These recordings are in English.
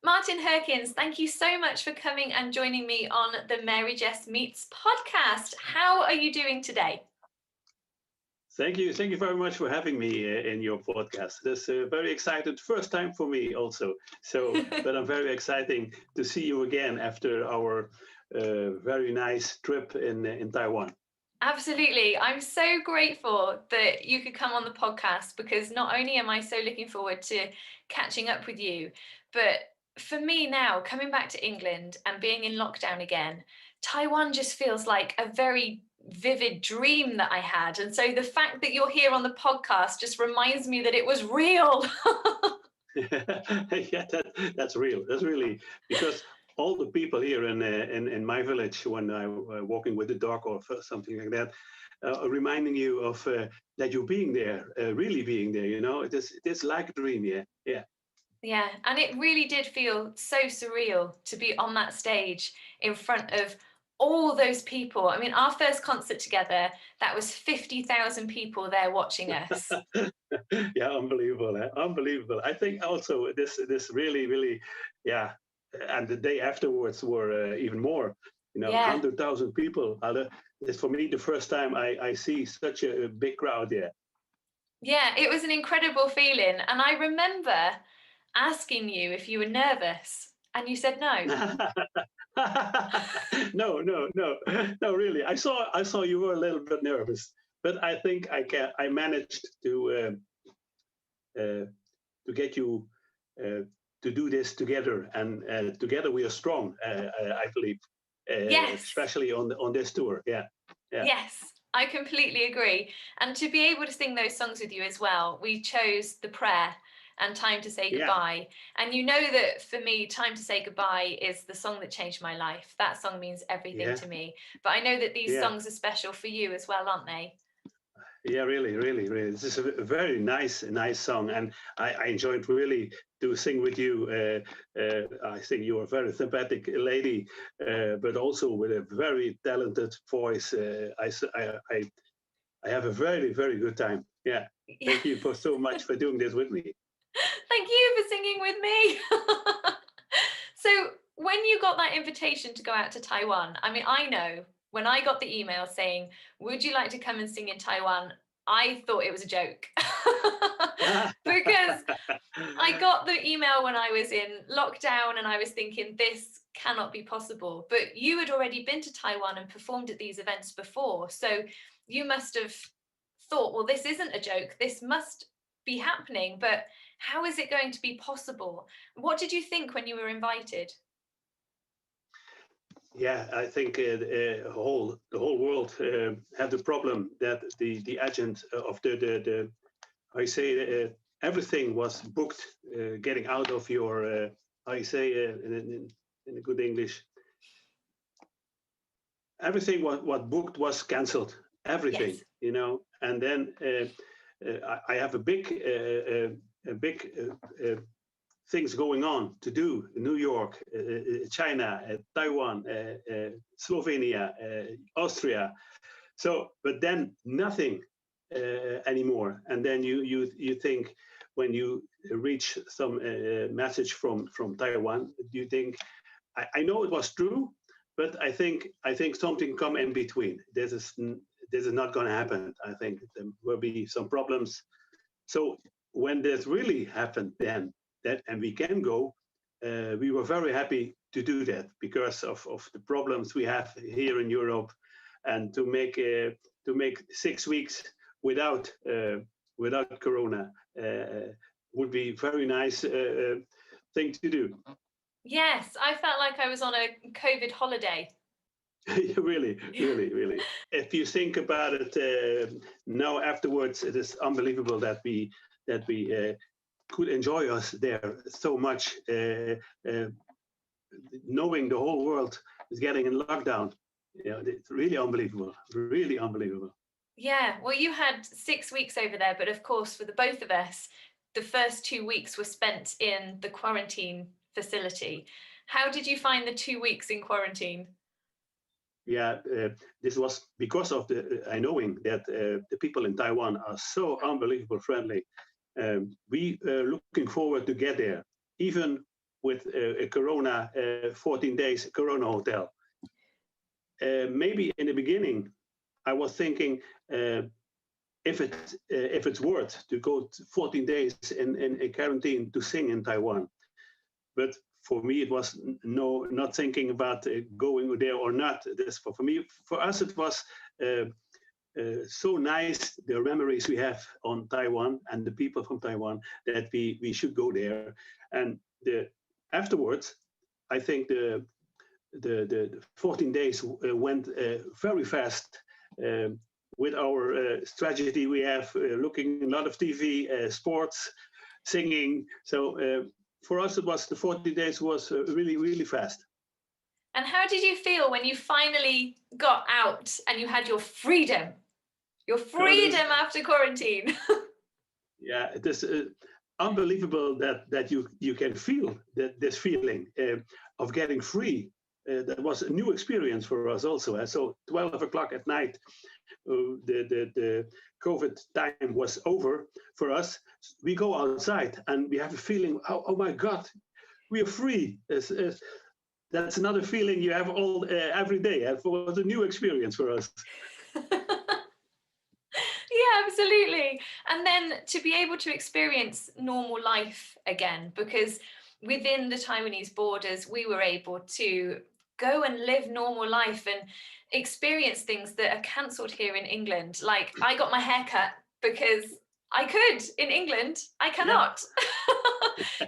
Martin Hurkens, thank you so much for coming and joining me on the Mary-Jess Meets podcast. How are you doing today? Thank you very much for having me in your podcast. This very excited first time for me also. But I'm very exciting to see you again after our very nice trip in Taiwan. Absolutely. I'm so grateful that you could come on the podcast because not only am I so looking forward to catching up with you, but for me now, coming back to England and being in lockdown again, Taiwan just feels like a very vivid dream that I had. And so the fact that you're here on the podcast just reminds me that it was real. Yeah, that's real. That's really because all the people here in my village when I'm walking with the dog or something like that, reminding you of that you're being there, really being there. You know, it is like a dream. Yeah, yeah. Yeah, and it really did feel so surreal to be on that stage in front of all those people. I mean, our first concert together, that was 50,000 people there watching us. Yeah, unbelievable, unbelievable. I think also this really, yeah. And the day afterwards were even more. You know, Yeah. 100,000 people. It's for me the first time I see such a big crowd there. Yeah, it was an incredible feeling. And I remember asking you if you were nervous, and you said no. No, really. I saw you were a little bit nervous, but I think I managed uh, to get you uh, to do this together, and together we are strong. I believe, Yes, especially on this tour. Yeah, yeah, yes, I completely agree. And to be able to sing those songs with you as well, we chose The Prayer and Time to Say yeah, Goodbye. And you know that for me, Time to Say Goodbye is the song that changed my life. That song means everything yeah, to me. But I know that these yeah. songs are special for you as well, aren't they? Yeah, really. This is a very nice song, and I enjoyed really to sing with you. I think you are a very sympathetic lady, but also with a very talented voice. I have a very good time. Yeah, Yeah. thank you for so much for doing this with me. Thank you for singing with me. So, when you got that invitation to go out to Taiwan, I mean, I know when I got the email saying, "Would you like to come and sing in Taiwan?" I thought it was a joke. Because I got the email when I was in lockdown and I was thinking, this cannot be possible. But you had already been to Taiwan and performed at these events before. So you must have thought, well, this isn't a joke. This must be happening. But how is it going to be possible? What did you think when you were invited? Yeah, I think the whole world had the problem that the agent of the I say everything was booked, getting out of your I say in a good English, everything what booked was cancelled, everything, Yes. you know. And then I have a big things going on to do in New York, China, Taiwan, Slovenia, Austria. So, but then nothing anymore. And then you think when you reach some message from Taiwan, you think I know it was true, but I think something come in between. This is not going to happen. I think there will be some problems. So when this really happened, then that and we can go, we were very happy to do that because of the problems we have here in Europe, and to make 6 weeks without without Corona would be very nice thing to do. Yes, I felt like I was on a COVID holiday. Really. If you think about it now afterwards, it is unbelievable that we could enjoy us there so much, knowing the whole world is getting in lockdown. You know, it's really unbelievable. Yeah, well, you had 6 weeks over there, but of course, for the both of us, the first 2 weeks were spent in the quarantine facility. How did you find the 2 weeks in quarantine? Yeah, this was because of the I knowing that the people in Taiwan are so unbelievable friendly. We looking forward to get there, even with a Corona 14 days Corona hotel. Maybe in the beginning, I was thinking if it's worth to go 14 days in a quarantine to sing in Taiwan. But for me, it was not thinking about going there or not. For us, it was so nice, the memories we have on Taiwan and the people from Taiwan, that we should go there. And afterwards, I think the 14 days went very fast. With our strategy, we have looking a lot of TV, sports, singing. So for us, the 40 days was really, really fast. And how did you feel when you finally got out and you had your freedom? Your freedom after quarantine. Yeah, it is unbelievable that you can feel this feeling of getting free. That was a new experience for us also. So 12 o'clock at night, the COVID time was over for us. We go outside and we have a feeling, oh my God, we are free. That's another feeling you have every day. It was a new experience for us. Yeah, absolutely. And then to be able to experience normal life again, because within the Taiwanese borders, we were able to go and live normal life and experience things that are cancelled here in England. Like I got my hair cut because I could. In England, I cannot.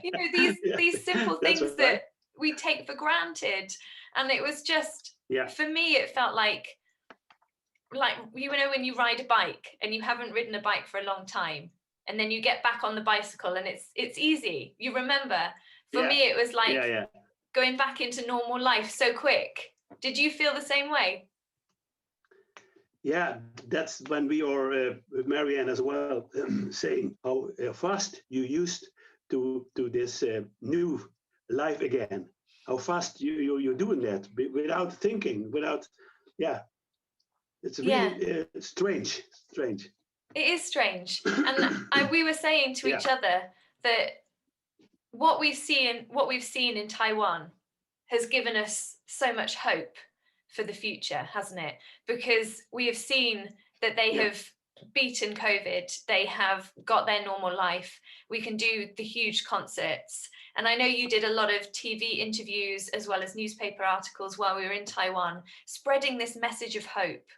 Yeah. These simple things right. that we take for granted. And it was just, for me, it felt like when you ride a bike and you haven't ridden a bike for a long time, and then you get back on the bicycle and it's easy. You remember. For me, it was like going back into normal life so quick. Did you feel the same way? Yeah, that's when we are with Marianne as well, saying how fast you used to this new life again. How fast you're doing that without thinking, it's really strange. It is strange. And we were saying to each other that what we've seen in Taiwan has given us so much hope for the future, hasn't it? Because we have seen that they have beaten COVID. They have got their normal life. We can do the huge concerts. And I know you did a lot of TV interviews as well as newspaper articles while we were in Taiwan, spreading this message of hope.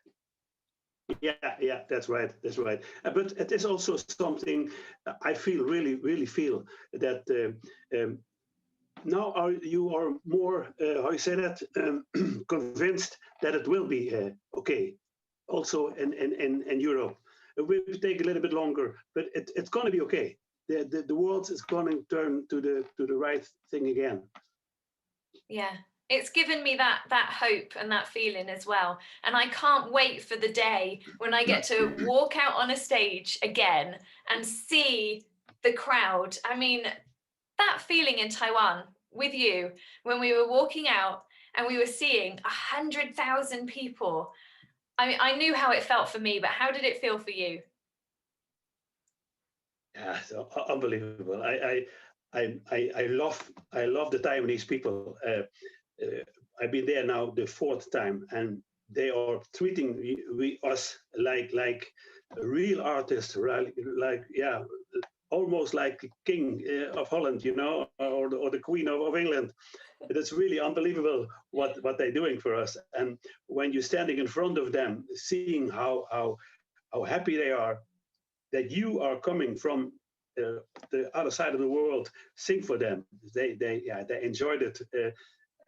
Yeah, that's right. But it is also something I really feel that now you are more, how you say that, convinced that it will be okay. Also in Europe, it will take a little bit longer, but it's going to be okay. The world is going to turn to the right thing again. Yeah. It's given me that hope and that feeling as well. And I can't wait for the day when I get to walk out on a stage again and see the crowd. I mean, that feeling in Taiwan with you, when we were walking out and we were seeing 100,000 people. I knew how it felt for me, but how did it feel for you? Yeah, so unbelievable. I love the Taiwanese people. I've been there now the 4th time, and they are treating us like real artists, like almost like the King of Holland, or the Queen of England. It's really unbelievable what they're doing for us. And when you're standing in front of them, seeing how happy they are that you are coming from the other side of the world, sing for them. They enjoyed it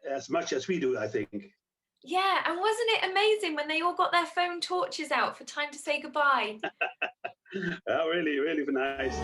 as much as we do, I think. Yeah, and wasn't it amazing when they all got their phone torches out for time to say goodbye? Really, really nice.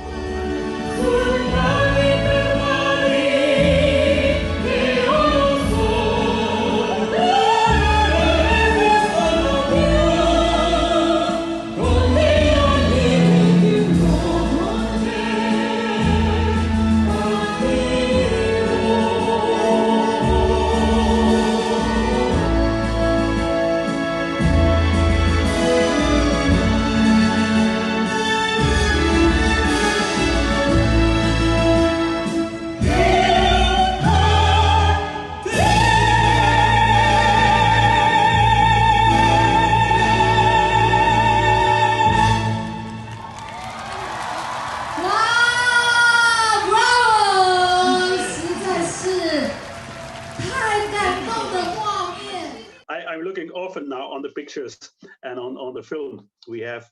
think often now on the pictures and on the film we have.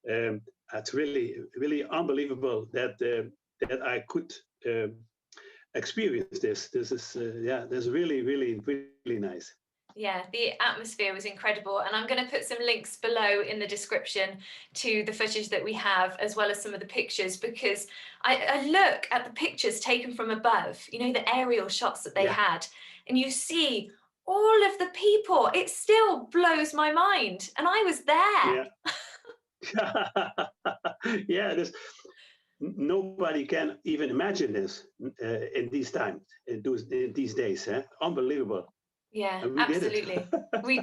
It's really unbelievable that that I could experience this. This is that's really nice. Yeah, the atmosphere was incredible. And I'm going to put some links below in the description to the footage that we have, as well as some of the pictures, because I look at the pictures taken from above, you know, the aerial shots that they had, and you see all of the people. It still blows my mind. And I was there. Yeah. Yeah, nobody can even imagine this in these times, in these days. Unbelievable. Yeah, And we did it. absolutely. We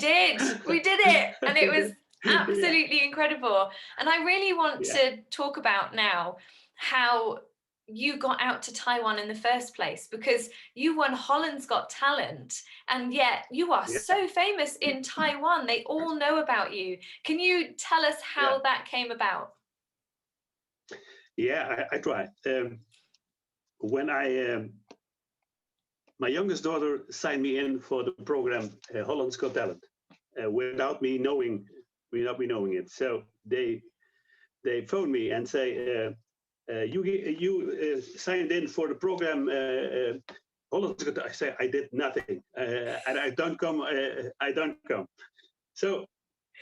did it. And it was Yeah. absolutely incredible. And I really want Yeah. to talk about now how you got out to Taiwan in the first place, because you won Holland's Got Talent, and yet you are Yeah. so famous in Taiwan. They all know about you. Can you tell us Yeah. how that came about? Yeah, I try. When my youngest daughter signed me in for the program Holland's Got Talent, without me knowing it. So they phoned me and say, you signed in for the program Holland's Got Talent. I say I did nothing, and I don't come. I don't come. So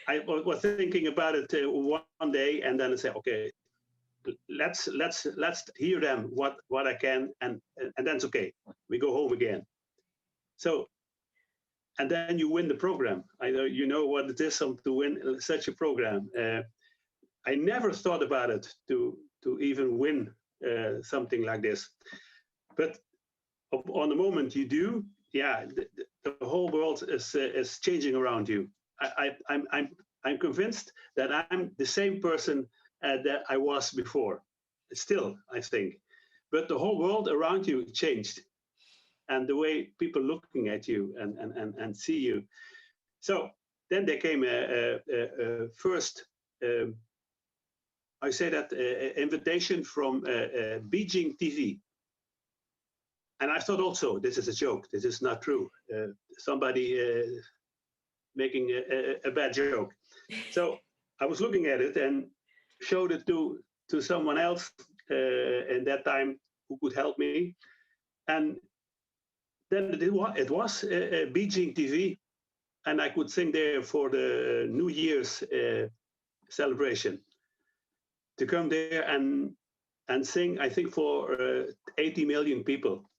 I was thinking about it one day, and then I said, okay, let's hear them what I can, and that's okay. We go home again. So, and then you win the program. I know you know what it is to win such a program. I never thought about it to even win something like this, but on the moment you do, yeah, the whole world is changing around you. I'm convinced that I'm the same person that I was before. Still, I think, but the whole world around you changed, and the way people looking at you and see you. So then there came a first, I say that invitation from Beijing TV. And I thought also, this is a joke. This is not true. Somebody making a bad joke. So I was looking at it and showed it to someone else in that time who could help me. And then it was Beijing TV, and I could sing there for the New Year's celebration. To come there and sing, I think for 80 million people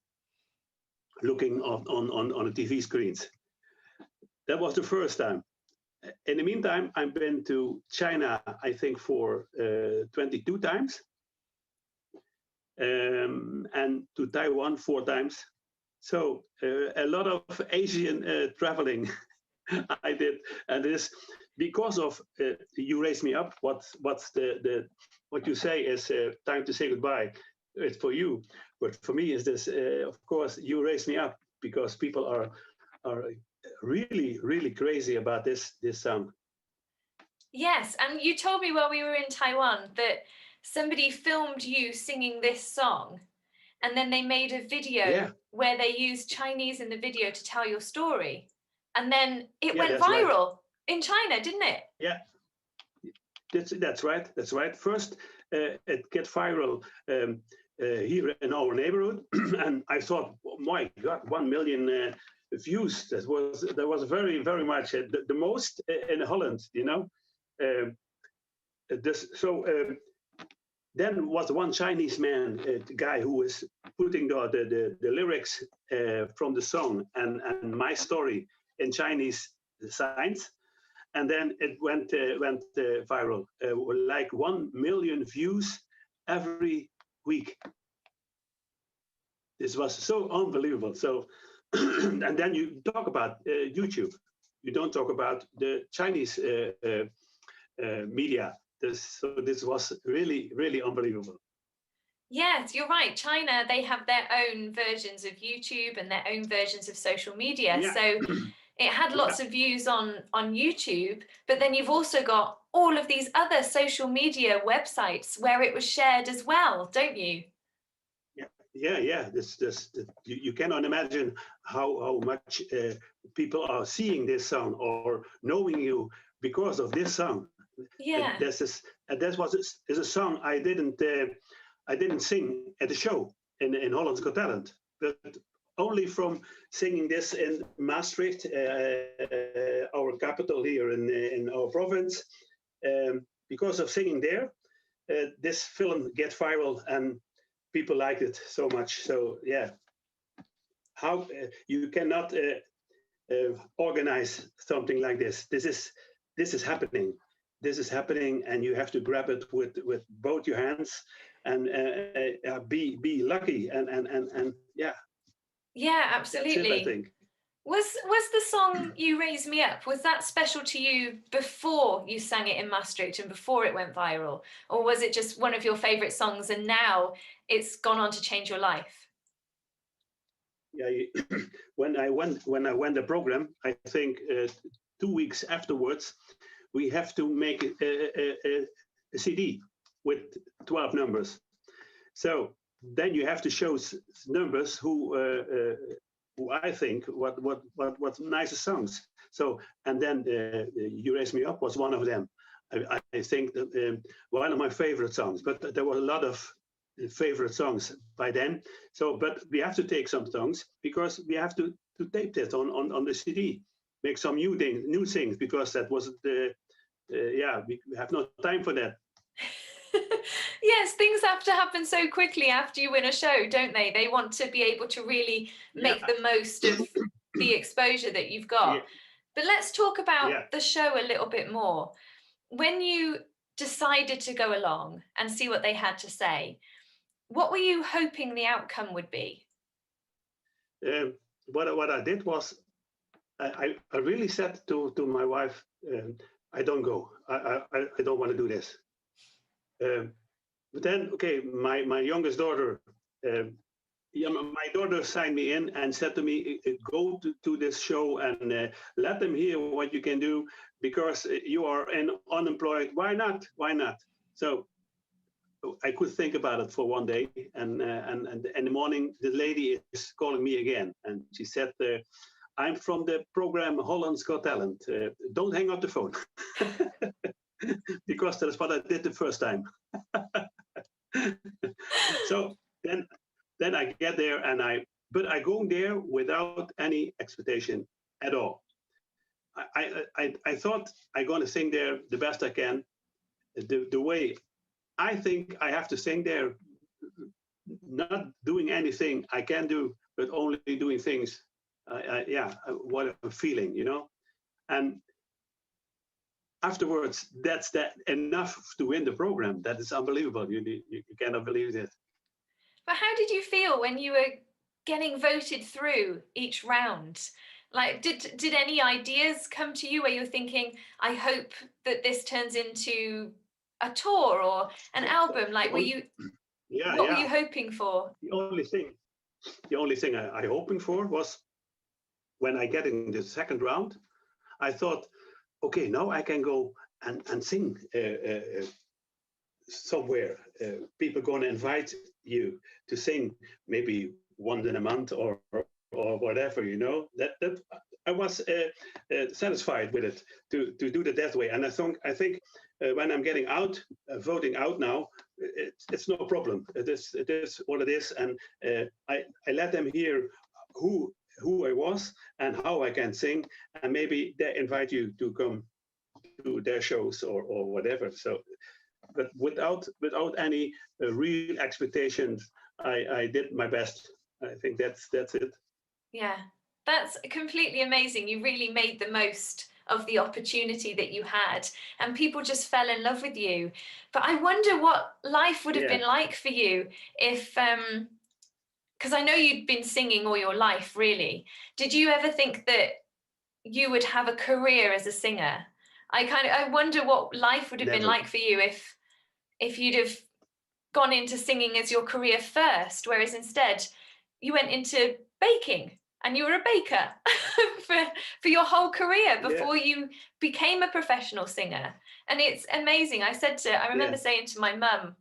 looking on the TV screens. That was the first time. In the meantime, I've been to China, I think, for 22 times, and to Taiwan 4 times. So a lot of Asian traveling I did, and this because of you raised me up. What's the what you say is time to say goodbye. It's for you, but for me is this. Of course, you raised me up because people are really crazy about this song. Yes, and you told me while we were in Taiwan that somebody filmed you singing this song, and then they made a video where they used Chinese in the video to tell your story, and then it went viral in China, didn't it? Yeah, that's right. That's right. First, it get viral here in our neighborhood, and I thought, oh my God, 1 million views. That was very much the most in Holland, you know. Then was one Chinese man, the guy who was putting the lyrics from the song and my story in Chinese signs, and then it went viral, like 1 million views every week. This was so unbelievable. So, and then you talk about YouTube. You don't talk about the Chinese media. So this was really unbelievable. Yes, you're right. China, they have their own versions of YouTube and their own versions of social media. Yeah. So it had lots of views on YouTube, but then you've also got all of these other social media websites where it was shared as well, don't you? yeah. You cannot imagine how much people are seeing this song or knowing you because of this song. Yeah. That was is a song I didn't sing at the show in Holland's Got Talent, but only from singing this in Maastricht, our capital here in our province. Because of singing there, this film get viral and people liked it so much. So yeah, how you cannot organize something like this. This is happening. This is happening, and you have to grab it with both your hands and be lucky. And yeah, Yeah, that's it. I absolutely. think. Was the song You Raise Me Up, was that special to you before you sang it in Maastricht and before it went viral? Or was it just one of your favorite songs and now it's gone on to change your life? Yeah, when I went the program, I think 2 weeks afterwards, we have to make a CD with 12 numbers. So then you have to show numbers who I think what nice songs. So and then You Raise Me Up was one of them. I think that one of my favorite songs. But there were a lot of favorite songs by then. So but we have to take some songs because we have to tape that on the CD. Make some new things because that wasn't yeah, we have no time for that. Yes, things have to happen so quickly after you win a show, don't they? They want to be able to really make Yeah. the most of the exposure that you've Yeah. got. But let's talk about Yeah. the show a little bit more. When you decided to go along and see what they had to say, what were you hoping the outcome would be? What I did was I really said to my wife, I don't go. I don't want to do this. But then, okay, my youngest daughter, yeah, my daughter signed me in and said to me, go to this show and let them hear what you can do because you are unemployed. Why not? Why not? So I could think about it for one day, and in the morning, the lady is calling me again, and she said, "I'm from the program Holland's Got Talent. Don't hang up the phone," because that's what I did the first time. So then I get there, and but I go there without any expectation at all. I thought I'm going to sing there the best I can, the way I think I have to sing there, not doing anything I can do, but only doing things, yeah, what I'm feeling, you know. And afterwards, that's that enough to win the program. That is unbelievable. You cannot believe it. But how did you feel when you were getting voted through each round? Like, did any ideas come to you where you're thinking, I hope that this turns into a tour or an album? Like, Yeah, what were yeah. you hoping for? The only thing I hoping for was when I get in the second round, I thought, okay, now I can go and sing somewhere. People going to invite you to sing maybe once in a month or whatever, you know. That I was satisfied with it to do it that way. And I think when I'm getting out, voting out now, it's no problem. It is what it is, and I let them hear who I was and how I can sing, and maybe they invite you to come to their shows or whatever. So, but without any real expectations, I did my best. I think that's it. Yeah, that's completely amazing. You really made the most of the opportunity that you had, and people just fell in love with you. But I wonder what life would have Yeah, been like for you if, because I know you'd been singing all your life, really. Did you ever think that you would have a career as a singer? I wonder what life would have been never. like for you if you'd have gone into singing as your career first, whereas instead you went into baking and you were a baker for, for your whole career Yeah, before you became a professional singer. And it's amazing. I remember yeah, saying to my mum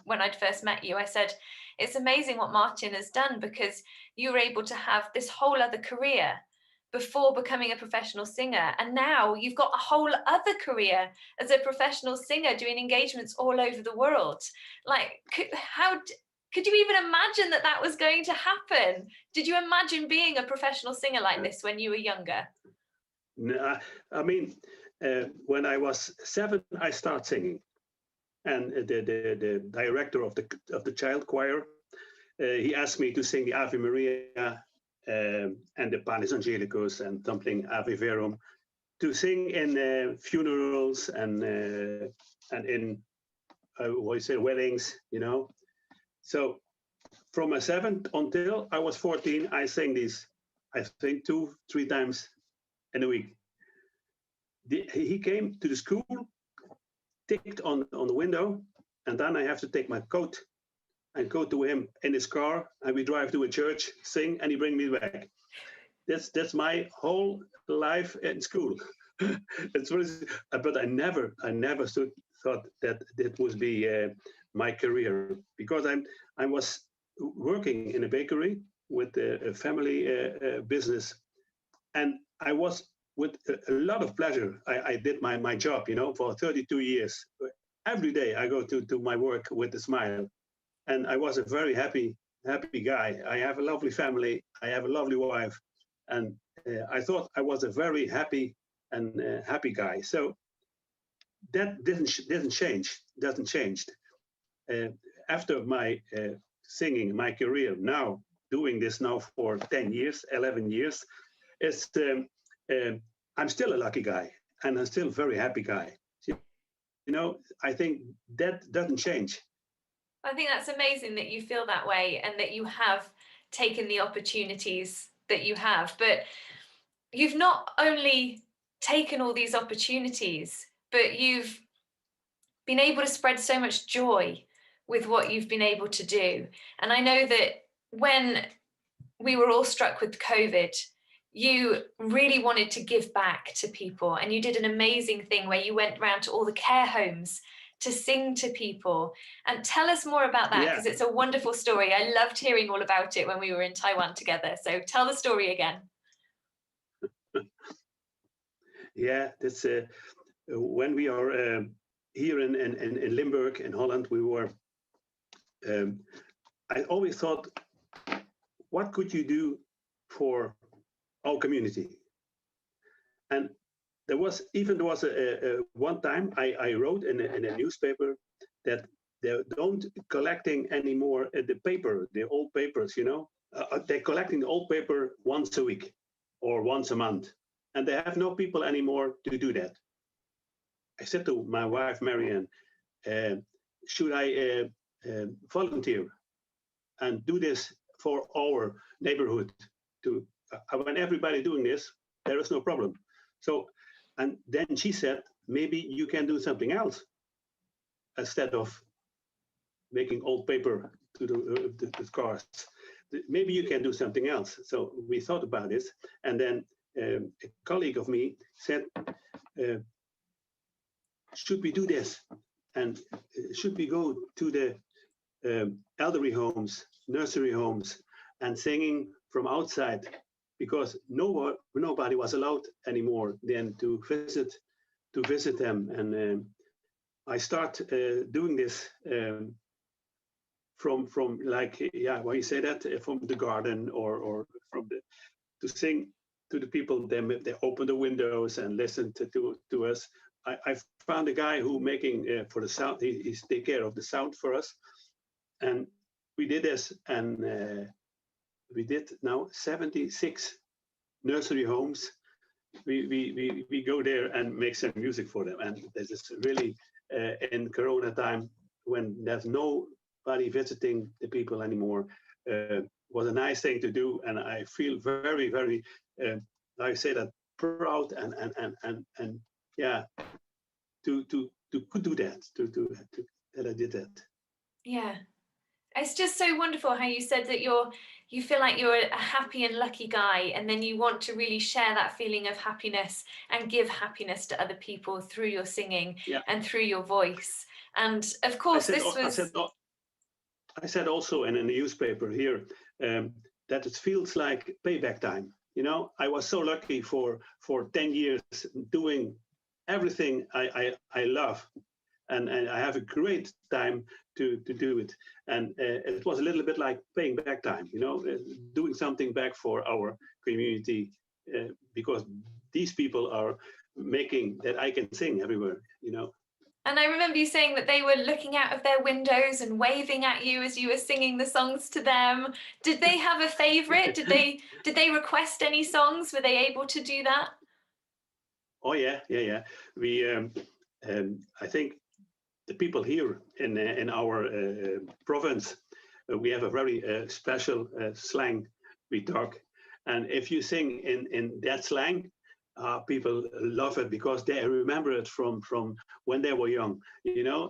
when I'd first met you, I said, it's amazing what Martin has done, because you were able to have this whole other career before becoming a professional singer, and now you've got a whole other career as a professional singer doing engagements all over the world. Like, could you even imagine that that was going to happen? Did you imagine being a professional singer like this when you were younger? No, I mean, when I was 7, I started singing, and the director of the child choir, he asked me to sing the Ave Maria and the Panis Angelicus and something Ave Verum, to sing in funerals and in what you say, weddings, you know. So from my 7th until I was 14, I sang these, I think 2-3 times in a week. He came to the school, ticked on the window, and then I have to take my coat and go to him in his car, and we drive to a church, sing, and he bring me back. That's my whole life in school. But I never thought that that would be my career, because I was working in a bakery with a family business, and I was with a lot of pleasure. I did my job, you know, for 32 years. Every day I go to my work with a smile, and I was a very happy guy. I have a lovely family. I have a lovely wife, and I thought I was a very happy guy. So that doesn't change. After my singing, my career now, doing this now for 10 years, 11 years, it's I'm still a lucky guy, and I'm still a very happy guy. You know, I think that doesn't change. I think that's amazing that you feel that way and that you have taken the opportunities that you have. But you've not only taken all these opportunities, but you've been able to spread so much joy with what you've been able to do. And I know that when we were all struck with COVID, you really wanted to give back to people, and you did an amazing thing where you went around to all the care homes to sing to people. And tell us more about that, because it's a wonderful story. I loved hearing all about it when we were in Taiwan together. So tell the story again. Yeah, that's when we are here in Limburg in Holland. We were. I always thought, what could you do for our community? And there was a one time I wrote in a newspaper that they don't collecting anymore the old papers, you know. They're collecting the old paper once a week or once a month, and they have no people anymore to do that. I said to my wife Marianne, should I volunteer and do this for our neighborhood? When everybody doing this, there is no problem. So, and then she said, maybe you can do something else instead of making old paper to the cars. Maybe you can do something else. So we thought about this, and then a colleague of me said, should we do this? And should we go to the elderly homes, nursery homes, and singing from outside? Because nobody was allowed anymore then to visit them. And I start doing this from like, yeah, why you say that, from the garden or from to sing to the people. They open the windows and listen to us. I found a guy who making for the sound. He's take care of the sound for us, and we did this, and we did now 76 nursery homes. We go there and make some music for them, and this is really in Corona time when there's nobody visiting the people anymore. Was a nice thing to do, and I feel very, very, like I say that, proud and yeah, to do that, that I did that. Yeah, it's just so wonderful how you said that you feel like you're a happy and lucky guy, and then you want to really share that feeling of happiness and give happiness to other people through your singing and through your voice. And of course, I said also in a newspaper here that it feels like payback time. I was so lucky for 10 years doing everything I love, and I have a great time to do it. And it was a little bit like paying back time, doing something back for our community, because these people are making that I can sing everywhere. And I remember you saying that they were looking out of their windows and waving at you as you were singing the songs to them. Did they have a favorite? Did they request any songs? Were they able to do that? Oh yeah. We, I think the people here in our province, we have a very special slang we talk, and if you sing in that slang, people love it because they remember it from when they were young,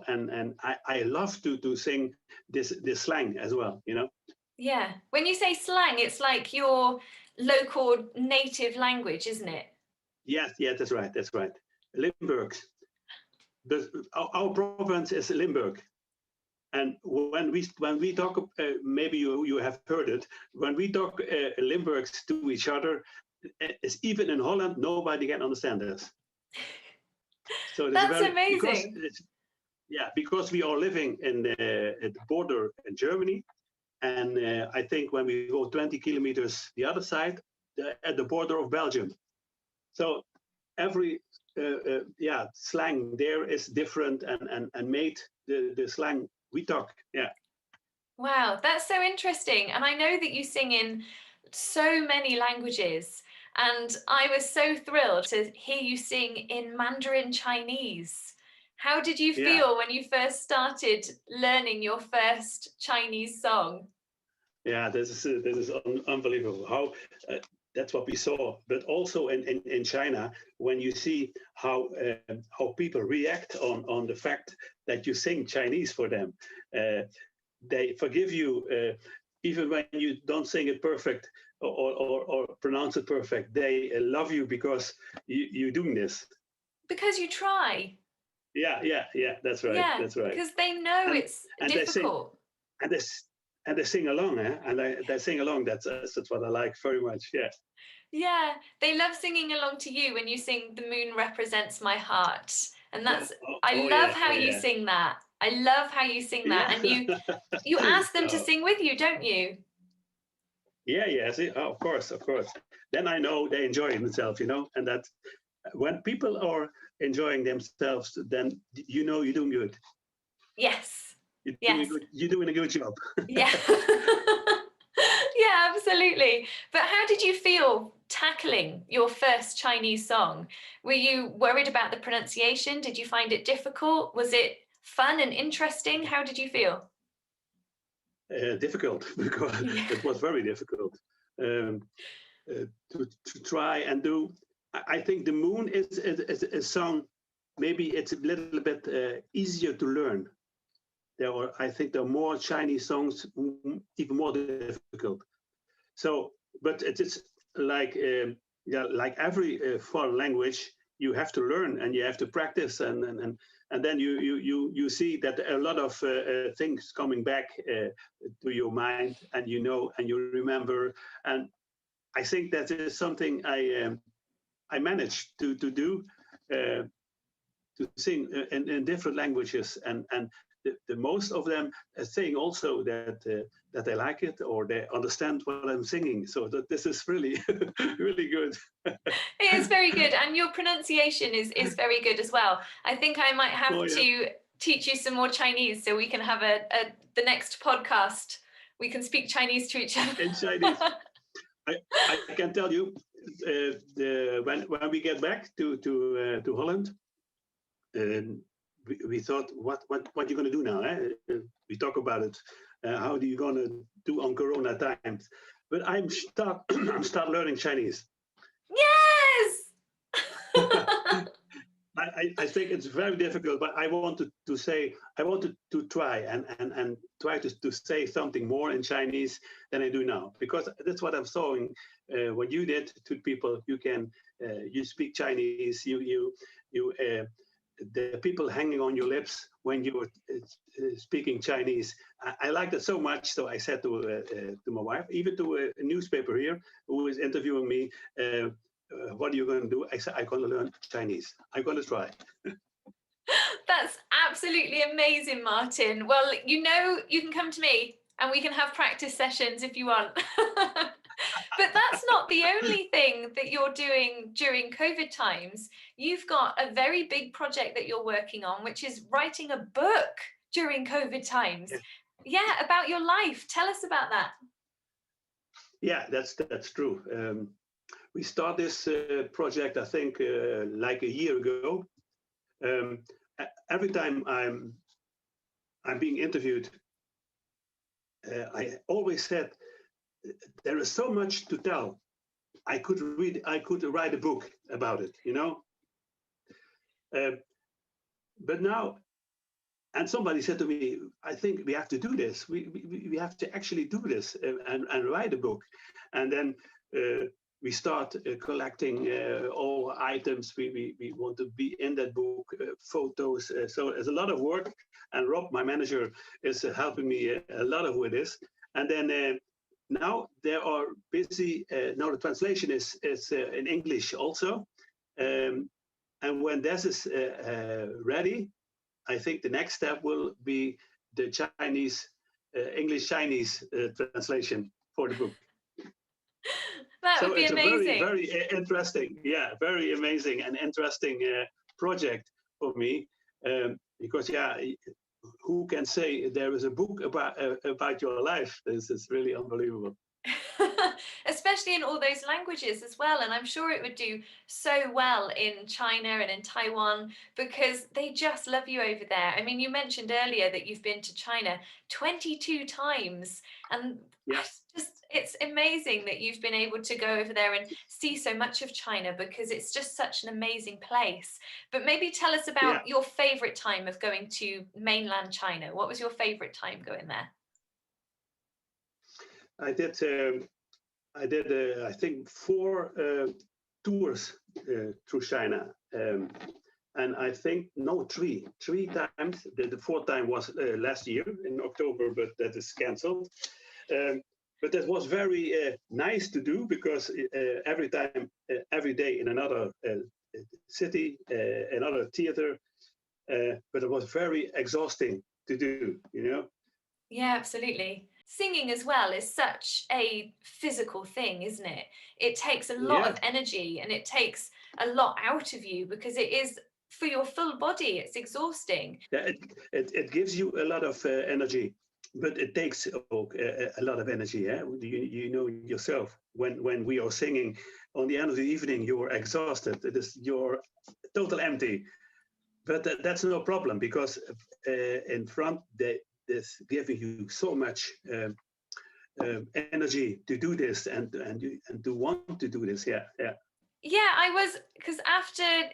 and I love to sing this slang as well. Yeah. When you say slang, it's like your local native language, isn't it? Yes, yeah, that's right. Limburg. Our province is Limburg. And when we talk, maybe you have heard it. When we talk Limburgs to each other, it's even in Holland, nobody can understand us. So it's That's very because amazing. because we are living at the border in Germany, and I think when we go 20 kilometers the other side, at the border of Belgium. So every slang there is different and made the slang we talk. Yeah. Wow, that's so interesting. And I know that you sing in so many languages. And I was so thrilled to hear you sing in Mandarin Chinese. How did you Yeah. feel when you first started learning your first Chinese song? Yeah, this is unbelievable. How that's what we saw, but also in China, when you see how people react on the fact that you sing Chinese for them, uh, they forgive you even when you don't sing it perfect or pronounce it perfect. They love you because you're doing this. Because you try. Yeah. That's right. Yeah, That's right. because they know And it's and they sing difficult. and they s- and they sing along, eh? And they sing along. That's what I like very much. Yeah. Yeah, they love singing along to you when you sing The Moon Represents My Heart. And Oh, that's, oh, I oh love yeah. how Oh you yeah. sing that. I love how you sing that. Yeah. And you ask them to Oh, sing with you, don't you? yeah. See, oh, of course. Then I know they enjoy themselves, and that when people are enjoying themselves, then you're doing good. Yes. You're doing a Yes. good. You're doing a good job. Yeah. Yeah, absolutely. But how did you feel tackling your first Chinese song? Were you worried about the pronunciation? Did you find it difficult? Was it fun and interesting? How did you feel? Difficult because Yeah. it was very difficult um, to try and do. I think the moon is a song. Maybe it's a little bit easier to learn. I think there are more Chinese songs, even more difficult. So, but it is like like every foreign language, you have to learn and you have to practice, and then you see that a lot of things coming back to your mind, and and you remember, and I think that is something I managed to do. Uh, to sing in different languages, and the most of them are saying also that they like it or they understand what I'm singing. So that this is really really good. It is very good, and your pronunciation is very good as well. I think I might Oh have yeah, to teach you some more Chinese so we can have a the next podcast. We can speak Chinese to each in other. Chinese. I I can tell you, when we get back to Holland, we thought, what you going to do now? Eh? We talk about it. How do you going to do on Corona times? But I'm start learning Chinese. Yes. I think it's very difficult, but I wanted to say, I wanted to try and try to say something more in Chinese than I do now, because that's what I'm saying. What you did to people, you speak Chinese, you the people hanging on your lips when you were speaking Chinese. I liked it so much, so I said to my wife, even to a newspaper here who is interviewing me, what are you going to do? I said, I'm going to learn Chinese. I'm going to try. That's absolutely amazing, Martin. Well, you know, you can come to me and we can have practice sessions if you want. But that's not the only thing that you're doing during COVID times. You've got a very big project that you're working on, which is writing a book during COVID times. Yeah, about your life. Tell us about that. Yeah, that's true. We started this project, I think, like a year ago. Every time I'm being interviewed, I always said there is so much to tell. I could write a book about it, you know. But now, and somebody said to me, I think we have to do this. We have to actually do this and write a book. And then we start collecting all items we want to be in that book, photos. So there's a lot of work. And Rob, my manager, is helping me a lot with this. And then now they are busy. Now the translation is in English also. And when this is ready, I think the next step will be the Chinese, English-Chinese translation for the book. That would be amazing. It's a very, very interesting, very amazing and interesting project for me. Because, who can say there is a book about your life? This is really unbelievable. Especially in all those languages as well. And I'm sure it would do so well in China and in Taiwan because they just love you over there. I mean, you mentioned earlier that you've been to China 22 times. And it's amazing that you've been able to go over there and see so much of China because it's just such an amazing place. But maybe tell us about your favorite time of going to mainland China. What was your favorite time going there? I did, I think, 4 tours through China. And I think, no, 3 times. The 4th time was last year in October, but that is cancelled. But that was very nice to do because every time, every day in another city, another theater. But it was very exhausting to do, you know? Yeah, absolutely. Singing as well is such a physical thing, isn't it? It takes a lot of energy and it takes a lot out of you because it is for your full body. It's exhausting. Yeah, it gives you a lot of energy, but it takes a lot of energy. Yeah? You know yourself when we are singing on the end of the evening, you're exhausted. You're total empty. But that's no problem because in front is giving you so much energy to do this and to want to do this. Yeah, I was, because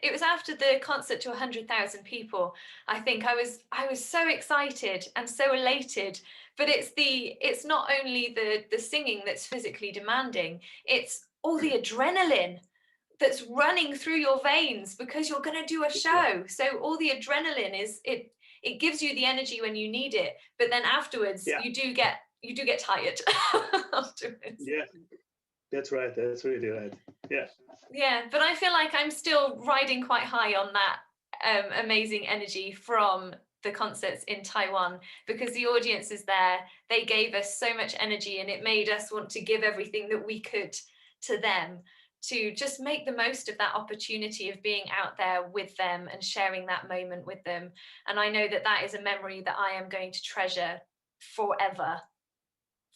it was after the concert to 100,000 people. I think I was so excited and so elated. But it's not only the singing that's physically demanding, it's all the adrenaline that's running through your veins because you're going to do a show. So all the adrenaline it gives you the energy when you need it, but then afterwards you do get tired afterwards. Yeah, that's right. That's really right. Yeah, but I feel like I'm still riding quite high on that amazing energy from the concerts in Taiwan because the audience is there. They gave us so much energy and it made us want to give everything that we could to them, to just make the most of that opportunity of being out there with them and sharing that moment with them. And I know that is a memory that I am going to treasure forever.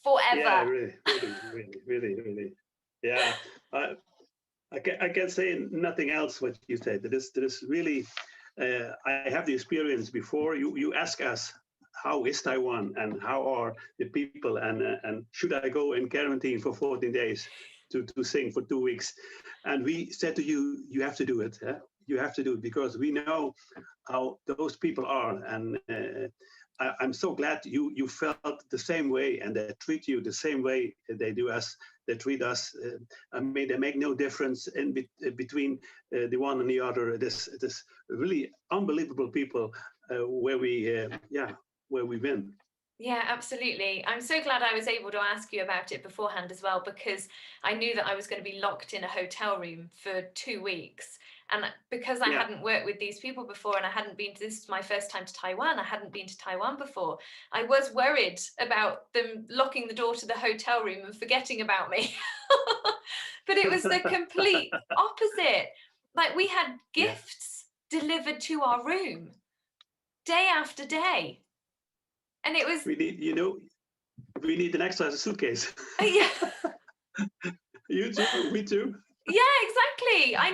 Yeah, really. Yeah, I can say nothing else what you said. That is really, I have the experience before. You ask us, how is Taiwan and how are the people and should I go in quarantine for 14 days? To sing for 2 weeks, and we said to you, you have to do it. You have to do it because we know how those people are, and I'm so glad you felt the same way and they treat you the same way they do us they treat us. I mean, they make no difference between the one and the other. It is really unbelievable people where we've been. Yeah, absolutely. I'm so glad I was able to ask you about it beforehand as well, because I knew that I was going to be locked in a hotel room for 2 weeks. And because I Yeah. hadn't worked with these people before, and I hadn't been to, this is my first time to Taiwan, I hadn't been to Taiwan before, I was worried about them locking the door to the hotel room and forgetting about me. But it was the complete opposite. Like, we had Yeah. gifts delivered to our room day after day. And it was, We need an extra suitcase. yeah. You too. Me too. Yeah, exactly. I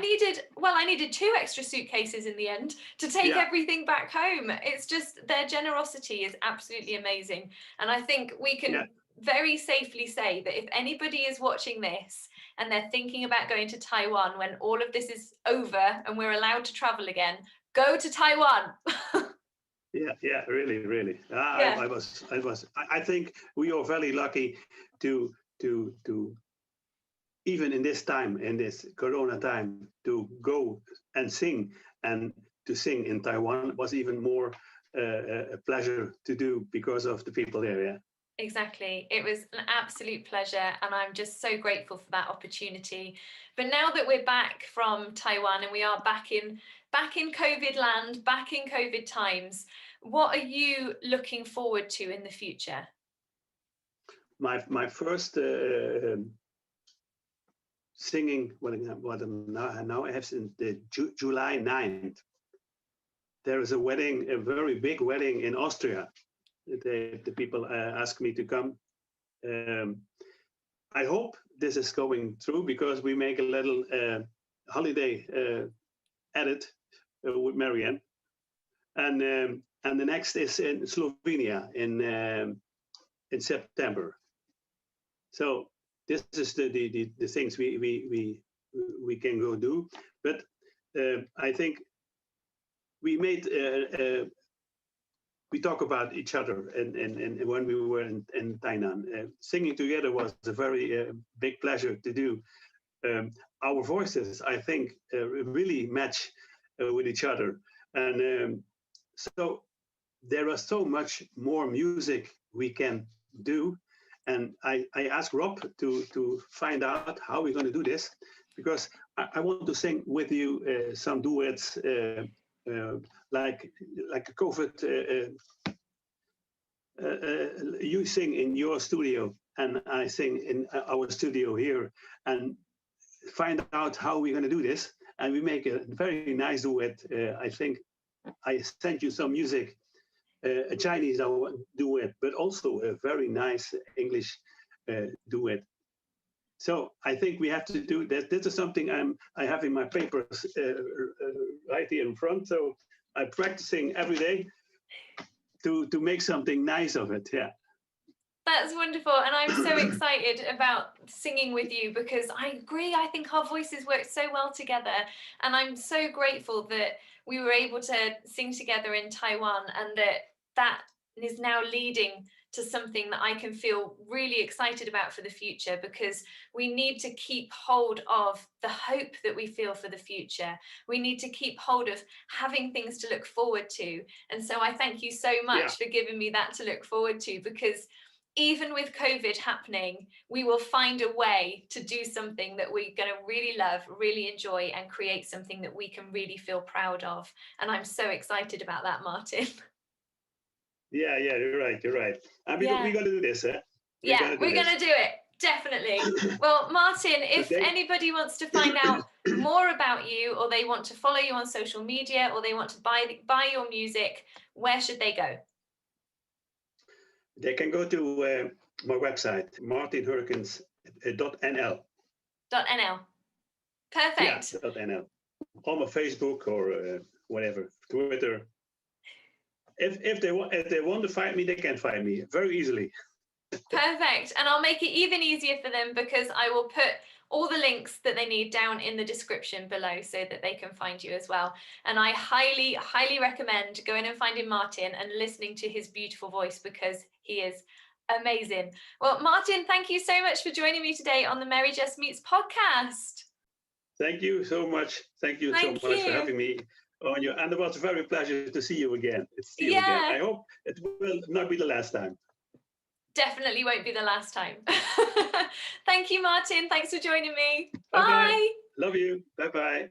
needed 2 extra suitcases in the end to take Yeah. everything back home. It's just, their generosity is absolutely amazing. And I think we can very safely say that if anybody is watching this and they're thinking about going to Taiwan when all of this is over and we're allowed to travel again, go to Taiwan. Yeah, really. Yeah. I think we are very lucky to even in this time, in this Corona time, to go and sing, and to sing in Taiwan was even more a pleasure to do because of the people there. Yeah. Exactly. It was an absolute pleasure, and I'm just so grateful for that opportunity. But now that we're back from Taiwan and we are back in COVID land, back in COVID times, what are you looking forward to in the future? My first singing, what now I have since the July 9th. There is a wedding, a very big wedding in Austria. The people ask me to come. I hope this is going through, because we make a little holiday edit with Marianne, and the next is in Slovenia in September. So this is the things we can go do, but I think we made we talk about each other, and when we were in Tainan, singing together was a very big pleasure to do. Our voices, I think, really match with each other, and so there is so much more music we can do. And I asked Rob to find out how we're going to do this, because I want to sing with you some duets, like a COVID. You sing in your studio, and I sing in our studio here, and find out how we're going to do this. And we make a very nice duet. I think I sent you some music, a Chinese duet, but also a very nice English duet. So I think we have to do that. This is something I have in my papers right here in front. So I'm practicing every day to make something nice of it. Yeah. That's wonderful, and I'm so excited about singing with you, because I agree, I think our voices work so well together, and I'm so grateful that we were able to sing together in Taiwan, and that is now leading to something that I can feel really excited about for the future, because we need to keep hold of the hope that we feel for the future. We need to keep hold of having things to look forward to, and so I thank you so much for giving me that to look forward to, because even with COVID happening, we will find a way to do something that we're going to really love, really enjoy, and create something that we can really feel proud of. And I'm so excited about that, Martin. Yeah, you're right. And we're going to do this, eh? We're going to do it. Definitely. Well, Martin, if anybody wants to find out more about you, or they want to follow you on social media, or they want to buy your music, where should they go? They can go to my website, martinhurkens.nl. .nl. Perfect. Yeah, .nl. On my Facebook or whatever, Twitter. If they want to find me, they can find me very easily. Perfect. And I'll make it even easier for them, because I will put all the links that they need down in the description below, so that they can find you as well. And I highly, highly recommend going and finding Martin and listening to his beautiful voice, because he is Amazing. Well, Martin, thank you so much for joining me today on the Mary-Jess Meets podcast. Thank you so much. Thank you so Thank much for you. having me on you. And it was a very pleasure to see you again. Yeah. I hope it will not be the last time. Definitely won't be the last time. Thank you, Martin. Thanks for joining me. Okay. Bye. Love you. Bye-bye.